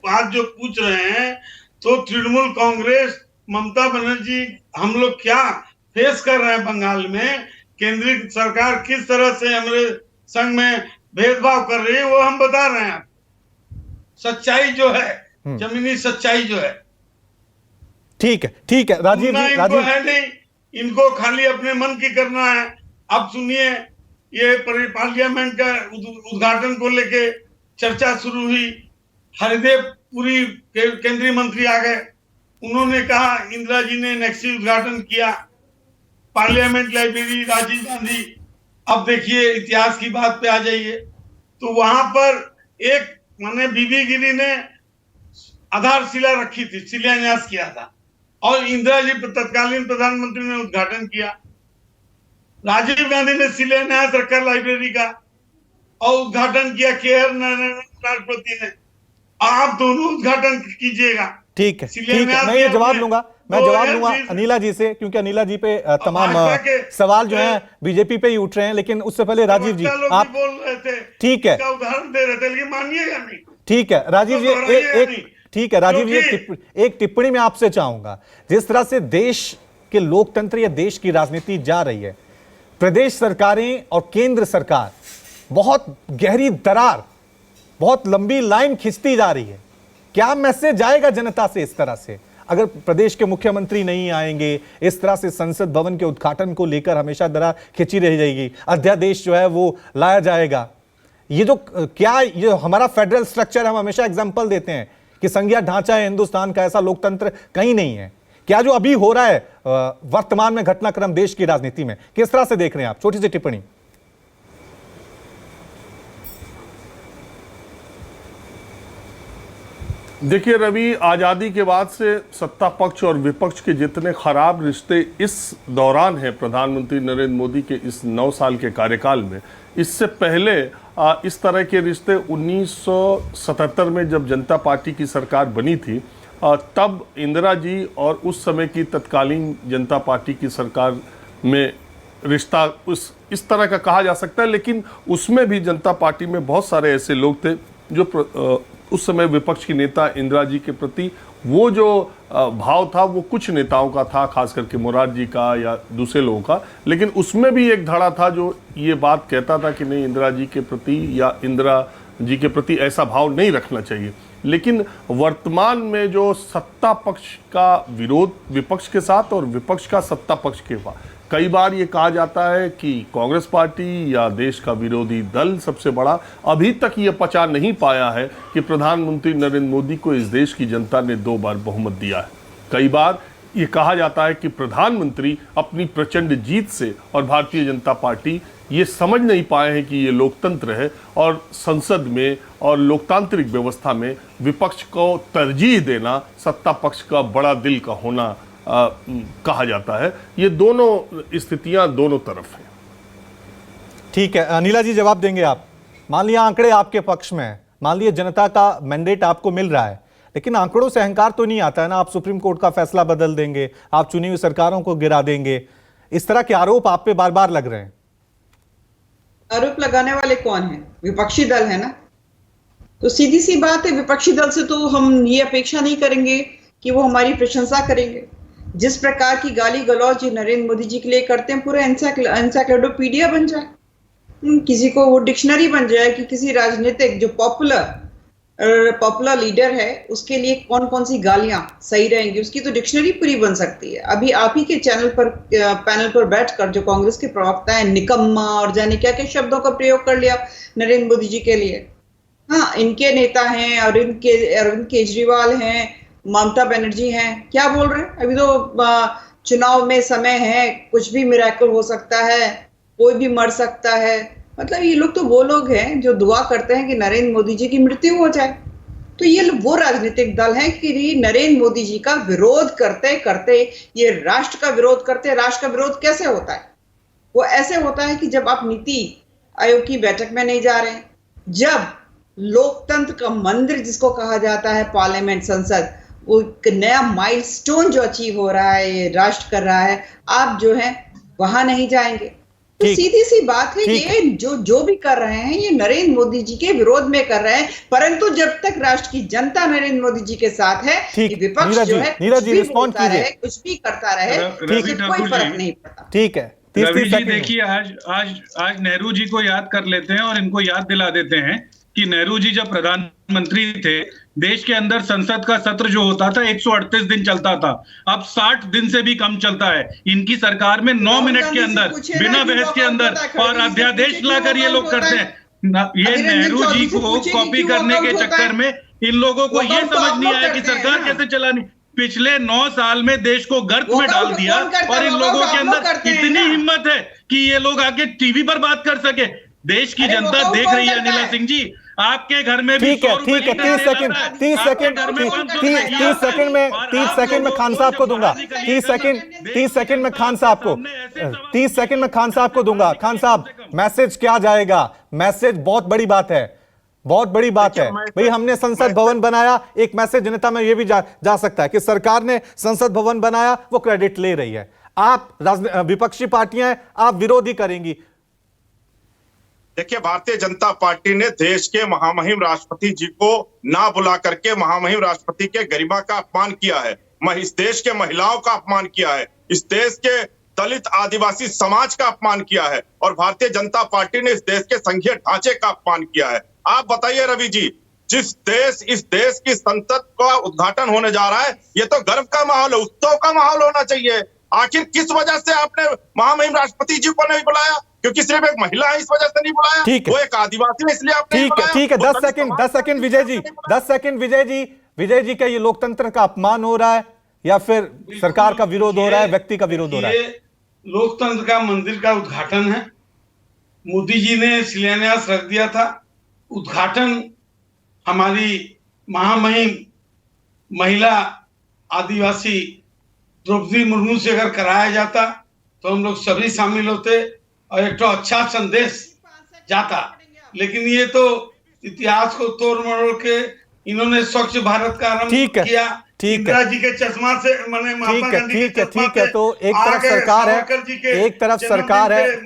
बात जो पूछ रहे हैं, तो तृणमूल कांग्रेस, ममता बनर्जी, हम लोग क्या फेस कर रहे हैं बंगाल में, केंद्रीय सरकार किस तरह से हमारे संग में भेदभाव कर रही है, वो हम बता रहे हैं। सच्चाई जो है, जमीनी सच्चाई जो है। ठीक है राजीव जी, इनको है नहीं, इनको खाली अपने मन की करना है। अब सुनिए, ये पार्लियामेंट का उद्घाटन को लेके चर्चा शुरू हुई। हरिदेव पुरी केंद्रीय मंत्री आ गए, उन्होंने कहा, इंदिरा जी ने नेक्सी उद्घाटन किया, पार्लियामेंट लाइब्रेरी राजीव गांधी। अब देखिए, इतिहास की बात पे आ जाइए, तो वहां पर एक माने बीबी गिरी ने आधारशिला रखी थी, शिलान्यास किया था, और इंदिरा जी तत्कालीन प्रधानमंत्री ने उद्घाटन किया। राजीव गांधी ने शिलान्यास रखा लाइब्रेरी का और उद्घाटन किया के.आर. राष्ट्रपति ने। आप दोनों उद्घाटन कीजिएगा। ठीक है, मैं ये जवाब लूंगा, अनिला जी से, क्योंकि अनिला जी पे तमाम सवाल जो हैं बीजेपी पे ही उठ रहे हैं। लेकिन उससे पहले राजीव जी, आप बोल रहे थे, ठीक है, उदाहरण दे रहे थे, लेकिन मानिएगा नहीं। ठीक है राजीव जी, ठीक है राजीव जी, एक टिप्पणी मैं आपसे चाहूंगा। जिस तरह से देश के लोकतंत्र या देश की राजनीति जा रही है, प्रदेश सरकारें और केंद्र सरकार बहुत गहरी दरार, बहुत लंबी लाइन खींचती जा रही है। क्या मैसेज आएगा जनता से इस तरह से, अगर प्रदेश के मुख्यमंत्री नहीं आएंगे, इस तरह से संसद भवन के उद्घाटन को लेकर हमेशा दरार खिंची रह जाएगी, अध्यादेश जो है वो लाया जाएगा। ये जो ये हमारा फेडरल स्ट्रक्चर, हम हमेशा एग्जांपल देते हैं कि संघीय ढांचा है हिंदुस्तान का, ऐसा लोकतंत्र कहीं नहीं है। क्या जो अभी हो रहा है वर्तमान में घटनाक्रम देश की राजनीति में, किस तरह से देख रहे हैं आप? छोटी सी टिप्पणी। देखिए रवि, आज़ादी के बाद से सत्ता पक्ष और विपक्ष के जितने खराब रिश्ते इस दौरान हैं प्रधानमंत्री नरेंद्र मोदी के इस 9 साल के कार्यकाल में, इससे पहले इस तरह के रिश्ते 1977 में जब जनता पार्टी की सरकार बनी थी, तब इंदिरा जी और उस समय की तत्कालीन जनता पार्टी की सरकार में रिश्ता इस तरह का कहा जा सकता है। लेकिन उसमें भी जनता पार्टी में बहुत सारे ऐसे लोग थे जो उस समय विपक्ष की नेता इंदिरा जी के प्रति वो जो भाव था वो कुछ नेताओं का था, खास करके मोरारजी का या दूसरे लोगों का। लेकिन उसमें भी एक धड़ा था जो ये बात कहता था कि नहीं, इंदिरा जी के प्रति या इंदिरा जी के प्रति ऐसा भाव नहीं रखना चाहिए। लेकिन वर्तमान में जो सत्ता पक्ष का विरोध विपक्ष के साथ और विपक्ष का सत्ता पक्ष के साथ, कई बार ये कहा जाता है कि कांग्रेस पार्टी या देश का विरोधी दल सबसे बड़ा अभी तक ये पचा नहीं पाया है कि प्रधानमंत्री नरेंद्र मोदी को इस देश की जनता ने 2 बार बहुमत दिया है। कई बार ये कहा जाता है कि प्रधानमंत्री अपनी प्रचंड जीत से और भारतीय जनता पार्टी ये समझ नहीं पाए हैं कि ये लोकतंत्र है और संसद में और लोकतांत्रिक व्यवस्था में विपक्ष को तरजीह देना सत्ता पक्ष का बड़ा दिल का होना कहा जाता है। ये दोनों स्थितियां दोनों तरफ हैं। ठीक है, अनिला जी जवाब देंगे आप? मान लिया आंकड़े आपके पक्ष में है, मान लिया जनता का मैंडेट आपको मिल रहा है, लेकिन आंकड़ों से अहंकार तो नहीं आता है ना। आप सुप्रीम कोर्ट का फैसला बदल देंगे, आप चुनी हुई सरकारों को गिरा देंगे, इस तरह के आरोप आप पे बार बार लग रहे हैं। आरोप लगाने वाले कौन है? विपक्षी दल है ना। तो सीधी सी बात है, विपक्षी दल से तो हम ये अपेक्षा नहीं करेंगे कि वो हमारी प्रशंसा करेंगे। जिस प्रकार की गाली गलौज नरेंद्र मोदी जी के लिए करते हैं, पूरा एनसाइक्लोपीडिया बन जाए, किसी को वो डिक्शनरी बन जाए कि किसी राजनीतिक जो पॉपुलर लीडर है उसके लिए कौन कौन सी गालियां सही रहेंगी, उसकी तो डिक्शनरी पूरी बन सकती है। अभी आप ही के पैनल पर बैठकर जो कांग्रेस के प्रवक्ता है, निकम्मा और जाने क्या क्या शब्दों का प्रयोग कर लिया नरेंद्र मोदी जी के लिए। हाँ, इनके नेता हैं, अरविंद केजरीवाल हैं, ममता बनर्जी हैं, क्या बोल रहे हैं? अभी तो चुनाव में समय है, कुछ भी मिरेकल हो सकता है, कोई भी मर सकता है। मतलब ये लोग तो वो लोग हैं जो दुआ करते हैं कि नरेंद्र मोदी जी की मृत्यु हो जाए। तो ये वो राजनीतिक दल हैं कि नरेंद्र मोदी जी का विरोध करते करते ये राष्ट्र का विरोध करते। राष्ट्र का विरोध कैसे होता है? वो ऐसे होता है कि जब आप नीति आयोग की बैठक में नहीं जा रहे, जब लोकतंत्र का मंदिर जिसको कहा जाता है पार्लियामेंट, संसद, वो एक नया माइलस्टोन जो अचीव हो रहा है, ये राष्ट्र कर रहा है, आप जो है वहां नहीं जाएंगे। तो ठीक। सीधी सी बात है, ठीक ये जो भी कर रहे हैं ये नरेंद्र मोदी जी के विरोध में कर रहे हैं, परंतु जब तक राष्ट्र की जनता नरेंद्र मोदी जी के साथ है, ठीक। कि विपक्ष नीरज जो जी, है नीरज कुछ जी, भी रिस्पॉन्ड बोलता कीजिए। रहे, कुछ भी करता रहे, रवि इससे कोई ठाकुर फर्क जी, नहीं पड़ता। ठीक है, 30 रवि जी सेकंड में। देखिए, आज नेहरू जी को याद कर लेते हैं और इनको याद दिला देते हैं कि नेहरू जी जब प्रधानमंत्री थे, देश के अंदर संसद का सत्र जो होता था 138 दिन चलता था, अब 60 दिन से भी कम चलता है। इनकी सरकार में 9 मिनट के अंदर, बिना बहस के अंदर और अध्यादेश लाकर ये लोग करते हैं। ये नेहरू जी को कॉपी करने के चक्कर में इन लोगों को ये समझ नहीं आया कि सरकार कैसे चलानी। पिछले 9 साल में देश को गर्त में डाल दिया और इन लोगों के अंदर इतनी हिम्मत है कि ये लोग आके टीवी पर बात कर सके। देश की जनता देख रही है। अनिला सिंह जी, आपके घर में भी ठीक है, ठीक है, 30 सेकंड, 30 सेकंड, 30 सेकंड में, 30 सेकंड में खान साहब को दूंगा, 30 सेकंड में खान साहब को, 30 सेकंड में खान साहब को दूंगा। खान साहब, मैसेज क्या जाएगा? मैसेज बहुत बड़ी बात है, बहुत बड़ी बात है भाई। हमने संसद भवन बनाया, एक मैसेज जनता में यह भी जा सकता है कि सरकार ने संसद भवन बनाया, वो क्रेडिट ले रही है। आप विपक्षी पार्टियां हैं, आप विरोधी करेंगी। देखिए, भारतीय जनता पार्टी ने देश के महामहिम राष्ट्रपति जी को ना बुला करके महामहिम राष्ट्रपति के गरिमा का अपमान किया है, इस देश के महिलाओं का अपमान किया है, इस देश के दलित आदिवासी समाज का अपमान किया है और भारतीय जनता पार्टी ने इस देश के संघीय ढांचे का अपमान किया है। आप बताइए रवि जी, इस देश की संसद का उद्घाटन होने जा रहा है, ये तो गर्व का माहौल है, उत्सव का माहौल होना चाहिए। आखिर किस वजह से आपने महामहिम राष्ट्रपति जी को नहीं बुलाया? क्योंकि सिर्फ एक महिला है इस वजह से नहीं बुलाया? ठीक है, वो एक आदिवासी है इसलिए आपने ठीक है, ठीक है। 10 सेकंड विजय जी, 10 सेकंड विजय जी, क्या ये लोकतंत्र का अपमान हो रहा है या फिर सरकार का विरोध हो रहा है, व्यक्ति का विरोध हो रहा है? ये लोकतंत्र का मंदिर का उद्घाटन है। मोदी जी ने शिलान्यास रख दिया था। उद्घाटन हमारी महामहिम महिला आदिवासी द्रौपदी मुर्मू से अगर कराया जाता तो हम लोग सभी शामिल होते और एक तो अच्छा संदेश जाता। लेकिन ये तो इतिहास को तोड़ मरोड़ के इन्होंने स्वच्छ भारत का आरंभ किया। इंदिरा जी के चश्मा से, मैंने महात्मा गांधी के चश्मा से, तो एक तरफ सरकार है, एक तरफ सरकार है,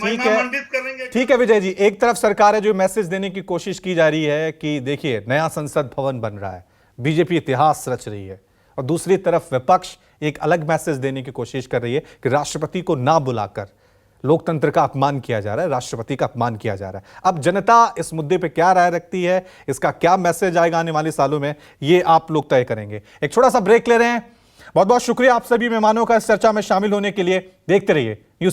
ठीक है विजय जी, एक तरफ सरकार है जो मैसेज देने की कोशिश की जा रही है कि देखिए नया संसद भवन बन रहा है, बीजेपी इतिहास रच रही है, और दूसरी तरफ विपक्ष एक अलग मैसेज देने की कोशिश कर रही है कि राष्ट्रपति को ना बुलाकर लोकतंत्र का अपमान किया जा रहा है, राष्ट्रपति का अपमान किया जा रहा है। अब जनता इस मुद्दे पे क्या राय रखती है, इसका क्या मैसेज आएगा आने वाले सालों में, ये आप लोग तय करेंगे। एक छोटा सा ब्रेक ले रहे हैं। बहुत बहुत शुक्रिया आप सभी मेहमानों का इस चर्चा में शामिल होने के लिए। देखते रहिए न्यूज़।